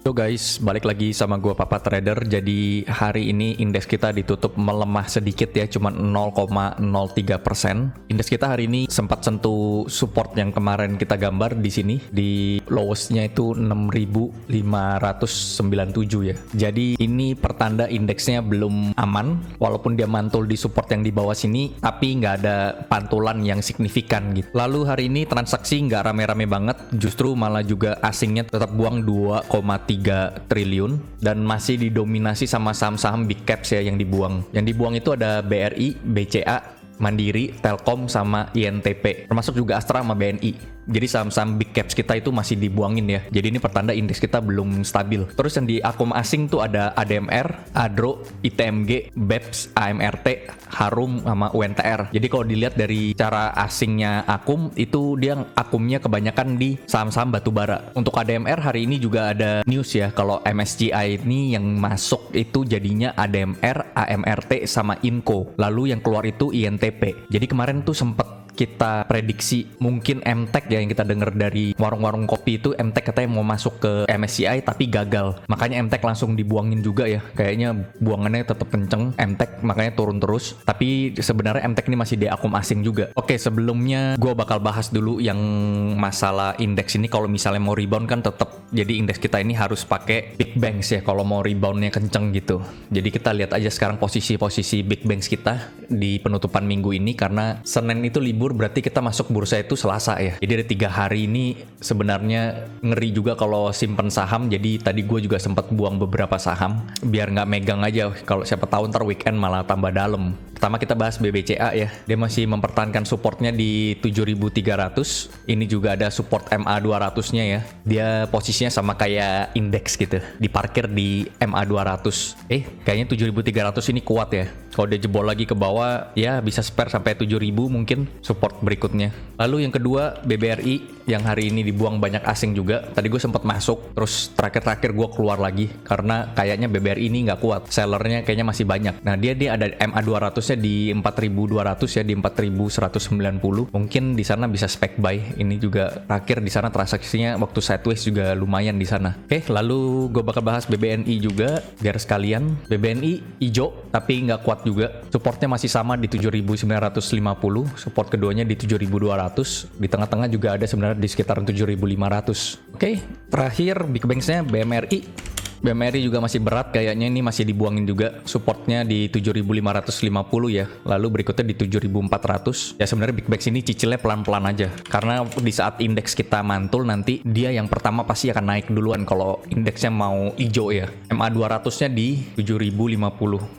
So guys, balik lagi sama gua Papa Trader. Jadi hari ini indeks kita ditutup melemah sedikit ya, cuma 0,03%. Indeks kita hari ini sempat sentuh support yang kemarin kita gambar di sini, di lowestnya itu 6.597 ya. Jadi ini pertanda indeksnya belum aman, walaupun dia mantul di support yang di bawah sini, tapi nggak ada pantulan yang signifikan gitu. Lalu hari ini transaksi nggak rame-rame banget, justru malah juga asingnya tetap buang 2,3 triliun dan masih didominasi sama saham-saham big caps ya yang dibuang. Yang dibuang itu ada BRI, BCA, Mandiri, Telkom, sama INTP, termasuk juga Astra sama BNI. Jadi saham-saham big caps kita itu masih dibuangin ya. Jadi ini pertanda indeks kita belum stabil. Terus yang di akum asing tuh ada ADMR, ADRO, ITMG, BEPS, AMRT, Harum, sama UNTR. Jadi kalau dilihat dari cara asingnya akum, itu dia akumnya kebanyakan di saham-saham batubara. Untuk ADMR hari ini juga ada news ya, kalau MSCI ini yang masuk itu jadinya ADMR, AMRT, sama Inco. Lalu yang keluar itu INTP. Jadi kemarin tuh sempet kita prediksi mungkin MTEK ya, yang kita dengar dari warung-warung kopi itu MTEK katanya mau masuk ke MSCI tapi gagal. Makanya MTEK langsung dibuangin juga ya. Kayaknya buangannya tetap kenceng MTEK, makanya turun terus. Tapi sebenarnya MTEK ini masih di akum asing juga. Oke, sebelumnya gue bakal bahas dulu yang masalah indeks ini. Kalau misalnya mau rebound kan tetap, jadi indeks kita ini harus pakai big banks ya kalau mau reboundnya kenceng gitu. Jadi kita lihat aja sekarang posisi-posisi big banks kita di penutupan minggu ini, karena Senin itu libur, berarti kita masuk bursa itu Selasa ya. Jadi ada 3 hari ini sebenarnya ngeri juga kalau simpen saham. Jadi tadi gue juga sempat buang beberapa saham biar nggak megang aja. Kalau siapa tahu ntar weekend malah tambah dalam. Pertama kita bahas BBCA ya. Dia masih mempertahankan supportnya di 7.300. Ini juga ada support MA 200-nya ya. Dia posisinya sama kayak indeks gitu, diparkir di MA 200. Kayaknya 7.300 ini kuat ya. Kalau dia jebol lagi ke bawah ya bisa spare sampai 7.000 mungkin support berikutnya. Lalu yang kedua BBRI yang hari ini dibuang banyak asing juga. Tadi gue sempat masuk, terus terakhir gue keluar lagi karena kayaknya BBRI ini nggak kuat, sellernya kayaknya masih banyak. Nah dia ada MA 200-nya di 4.200 ya, di 4.190. Mungkin di sana bisa spec buy. Ini juga terakhir di sana transaksinya waktu sideways juga lumayan di sana. Oke, lalu gue bakal bahas BBNI juga biar sekalian. BBNI hijau tapi nggak kuat juga. Supportnya masih sama di 7.950. Support keduanya di 7.200. Di tengah-tengah juga ada sebenarnya di sekitar 7.500. Oke, terakhir big banks-nya BMRI. BMRI juga masih berat, kayaknya ini masih dibuangin juga. Supportnya di 7.550 ya. Lalu berikutnya di 7.400. Ya sebenarnya big banks ini cicilnya pelan-pelan aja. Karena di saat indeks kita mantul nanti dia yang pertama pasti akan naik duluan kalau indeksnya mau hijau ya. MA 200-nya di 7.050.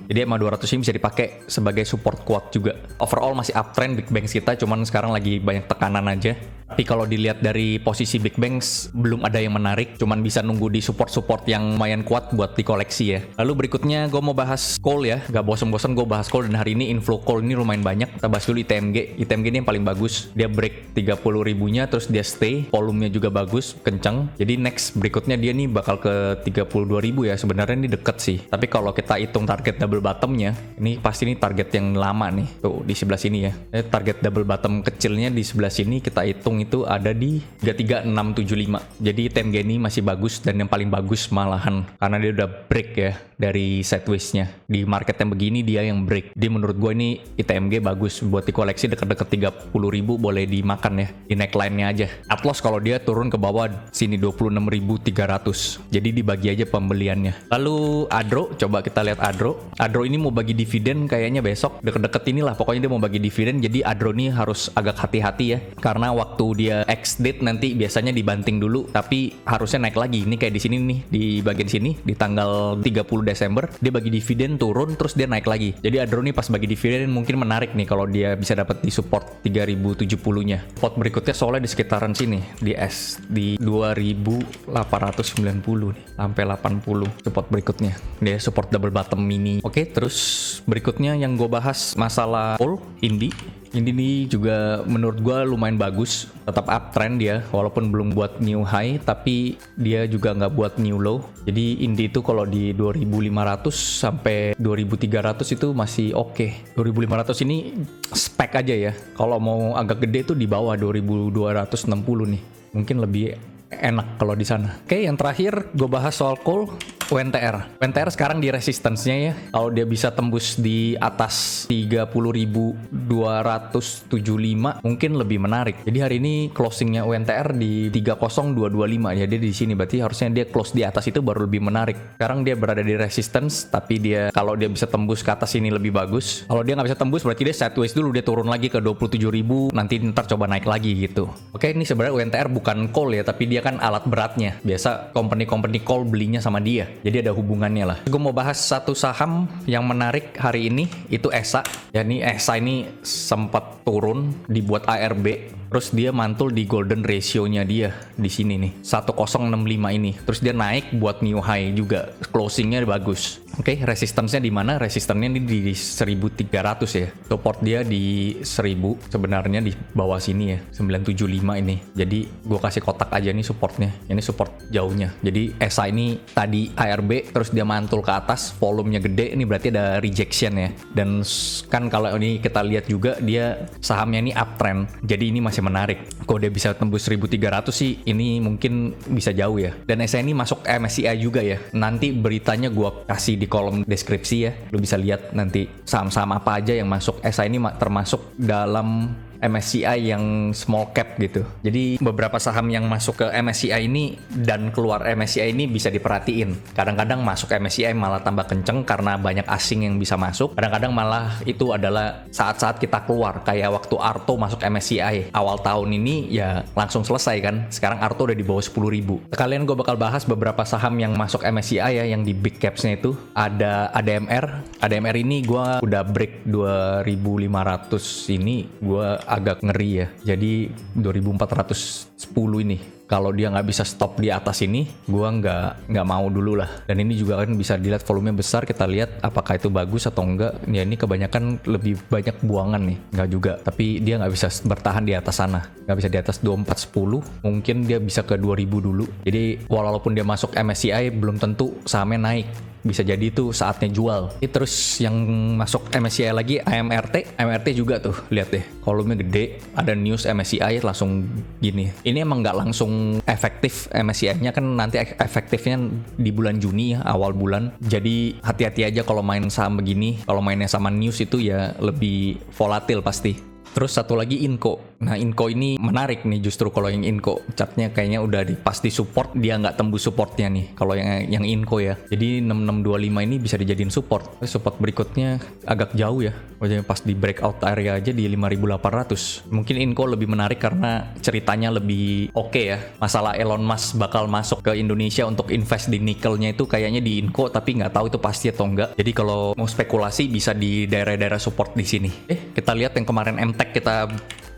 Jadi MA 200 ini bisa dipakai sebagai support kuat juga. Overall masih uptrend big banks kita, cuman sekarang lagi banyak tekanan aja. Tapi kalau dilihat dari posisi big banks belum ada yang menarik, cuman bisa nunggu di support-support yang lumayan kuat buat dikoleksi ya. Lalu berikutnya gue mau bahas coal ya. Gak bosen-bosen gue bahas coal, dan hari ini inflow coal ini lumayan banyak. Kita bahas dulu ITMG. ITMG ini yang paling bagus. Dia break 30 ribunya terus dia stay. Volumenya juga bagus, kenceng. Jadi next berikutnya dia nih bakal ke 32 ribu ya. Sebenarnya ini deket sih. Tapi kalau kita hitung target double bottomnya, ini pasti ini target yang lama nih. Tuh di sebelah sini ya. Target double bottom kecilnya di sebelah sini kita hitung itu ada di 33675. Jadi ITMG ini masih bagus, dan yang paling bagus malahan karena dia udah break ya dari sideways-nya. Di market yang begini dia yang break. Jadi menurut gue ini ITMG bagus buat dikoleksi deket-deket 30 ribu, boleh dimakan ya di neckline-nya aja. At loss kalau dia turun ke bawah sini 26.300. Jadi dibagi aja pembeliannya. Lalu ADRO, coba kita lihat ADRO. ADRO ini mau bagi dividen kayaknya besok, deket-deket inilah pokoknya dia mau bagi dividen. Jadi ADRO ini harus agak hati-hati ya, karena waktu dia ex date nanti biasanya dibanting dulu, tapi harusnya naik lagi. Ini kayak di sini nih, di bagian sini di tanggal 30 Desember dia bagi dividen turun terus dia naik lagi. Jadi ADRO nih pas bagi dividen mungkin menarik nih kalau dia bisa dapat di support 3070-nya. Support berikutnya soalnya di sekitaran sini di di 2890 nih sampai 80 support berikutnya. Dia support double bottom mini. Oke, terus berikutnya yang gue bahas masalah coal, Indi ini juga menurut gue lumayan bagus, tetap uptrend dia walaupun belum buat new high, tapi dia juga nggak buat new low. Jadi Indi itu kalau di 2.500 sampai 2.300 itu masih oke. 2.500 ini spek aja ya. Kalau mau agak gede tuh di bawah 2.260 nih. Mungkin lebih enak kalau di sana. Oke, yang terakhir gue bahas soal call UNTR. UNTR sekarang di resistance-nya ya. Kalau dia bisa tembus di atas 30.275 mungkin lebih menarik. Jadi hari ini closingnya UNTR di 30225 ya. Dia di sini berarti harusnya dia close di atas itu baru lebih menarik. Sekarang dia berada di resistance, tapi dia kalau dia bisa tembus ke atas ini lebih bagus. Kalau dia nggak bisa tembus berarti dia sideways dulu, dia turun lagi ke 27.000, nanti ntar coba naik lagi gitu. Oke, ini sebenarnya UNTR bukan call ya, tapi dia kan alat beratnya. Biasa company call belinya sama dia. Jadi ada hubungannya lah. Gue mau bahas satu saham yang menarik hari ini, itu ESA. Ya ini ESA ini sempat turun, dibuat ARB. Terus dia mantul di golden ratio-nya dia di sini nih, 1065 ini. Terus dia naik buat new high juga, closingnya bagus. Oke, resistance-nya di mana? Resistance-nya ini di 1300 ya. Support dia di 1000, sebenarnya di bawah sini ya, 975 ini. Jadi gue kasih kotak aja nih supportnya. Ini support jauhnya. Jadi ESA ini tadi ARB, terus dia mantul ke atas, volumenya gede, ini berarti ada rejection ya. Dan kan kalau ini kita lihat juga dia sahamnya ini uptrend. Jadi ini masih menarik. Kalau dia bisa tembus 1300 sih, ini mungkin bisa jauh ya. Dan ESA ini masuk MSCI juga ya. Nanti beritanya gue kasih di kolom deskripsi ya. Lu bisa lihat nanti saham-saham apa aja yang masuk. ESA ini termasuk dalam MSCI yang small cap gitu. Jadi beberapa saham yang masuk ke MSCI ini dan keluar MSCI ini bisa diperhatiin. Kadang-kadang masuk MSCI malah tambah kenceng karena banyak asing yang bisa masuk. Kadang-kadang malah itu adalah saat-saat kita keluar. Kayak waktu Arto masuk MSCI awal tahun ini ya langsung selesai kan. Sekarang Arto udah di bawah 10.000. Sekalian gue bakal bahas beberapa saham yang masuk MSCI ya, yang di big capsnya itu. Ada ADMR. ADMR ini gue udah break 2.500 ini. Gue agak ngeri ya. Jadi 2410 ini. Kalau dia nggak bisa stop di atas ini, gua nggak mau dulu lah. Dan ini juga kan bisa dilihat volumenya besar, kita lihat apakah itu bagus atau enggak. Ya ini kebanyakan lebih banyak buangan nih, nggak juga. Tapi dia nggak bisa bertahan di atas sana, nggak bisa di atas 2410. Mungkin dia bisa ke 2000 dulu. Jadi walaupun dia masuk MSCI, belum tentu sahamnya naik. Bisa jadi itu saatnya jual. Terus yang masuk MSCI lagi AMRT juga tuh, lihat deh, volumenya gede, ada news MSCI langsung gini. Ini emang nggak langsung efektif MSCI-nya kan, nanti efektifnya di bulan Juni ya, awal bulan. Jadi hati-hati aja kalau main saham begini. Kalau mainnya sama news itu ya lebih volatil pasti. Terus satu lagi Inco. Nah Inco ini menarik nih justru kalau yang Inco. Chartnya kayaknya udah pasti support, dia nggak tembus supportnya nih. Kalau yang Inco ya. Jadi 6625 ini bisa dijadiin support. Support berikutnya agak jauh ya. Pas di breakout area aja di 5800. Mungkin Inco lebih menarik karena ceritanya lebih oke ya. Masalah Elon Musk bakal masuk ke Indonesia untuk invest di nikelnya itu kayaknya di Inco, tapi nggak tahu itu pasti atau enggak. Jadi kalau mau spekulasi bisa di daerah-daerah support di sini. Kita lihat yang kemarin MTech kita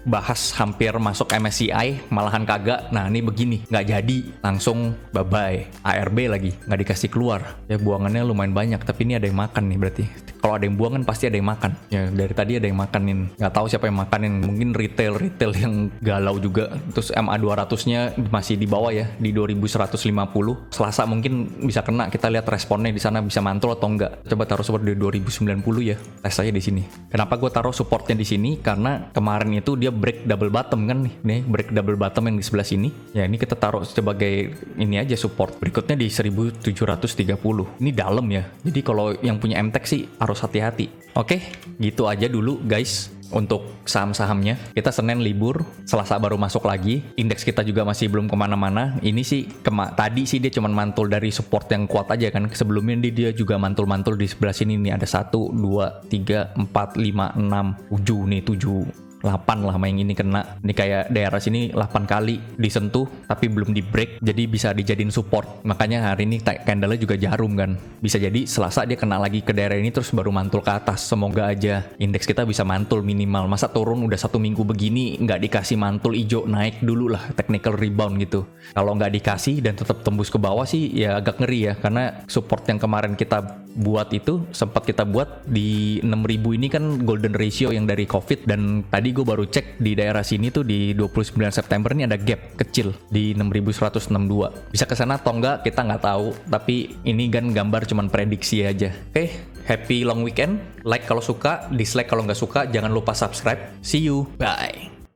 bahas hampir masuk MSCI, malahan kagak. Nah ini begini, nggak jadi, langsung bye-bye. ARB lagi, nggak dikasih keluar. Ya buangannya lumayan banyak, tapi ini ada yang makan nih berarti. Kalau ada yang buangan pasti ada yang makan. Ya dari tadi ada yang makanin. Nggak tahu siapa yang makanin. Mungkin retail yang galau juga. Terus MA 200-nya masih di bawah ya, di 2150. Selasa mungkin bisa kena. Kita lihat responnya di sana bisa mantul atau enggak. Coba taruh support di 2090 ya. Tes aja di sini. Kenapa gue taruh supportnya di sini? Karena kemarin itu dia break double bottom kan nih. Break double bottom yang di sebelah sini. Ya ini kita taruh sebagai ini aja support. Berikutnya di 1730. Ini dalam ya. Jadi kalau yang punya MTech sih harus hati-hati. Oke, gitu aja dulu guys untuk saham-sahamnya. Kita Senin libur, Selasa baru masuk lagi. Indeks kita juga masih belum kemana-mana. Ini sih tadi sih dia cuma mantul dari support yang kuat aja kan. Sebelumnya dia juga mantul-mantul di sebelah sini nih. Ada 1, 2, 3, 4, 5, 6, 7 nih, 7 8 lah yang ini kena. Ini kayak daerah sini 8 kali disentuh tapi belum di break, jadi bisa dijadiin support. Makanya hari ini candle-nya juga jarum kan. Bisa jadi Selasa dia kena lagi ke daerah ini terus baru mantul ke atas. Semoga aja indeks kita bisa mantul minimal. Masa turun udah 1 minggu begini nggak dikasih mantul hijau, naik dulu lah, technical rebound gitu. Kalau nggak dikasih dan tetap tembus ke bawah sih ya agak ngeri ya, karena support yang kemarin kita buat itu sempat kita buat di 6000 ini kan golden ratio yang dari COVID. Dan tadi gue baru cek di daerah sini tuh di 29 September ini ada gap kecil di 6162. Bisa kesana atau enggak kita nggak tahu, tapi ini kan gambar cuman prediksi aja. Oke, happy long weekend. Like kalau suka, dislike kalau nggak suka. Jangan lupa subscribe. See you, bye.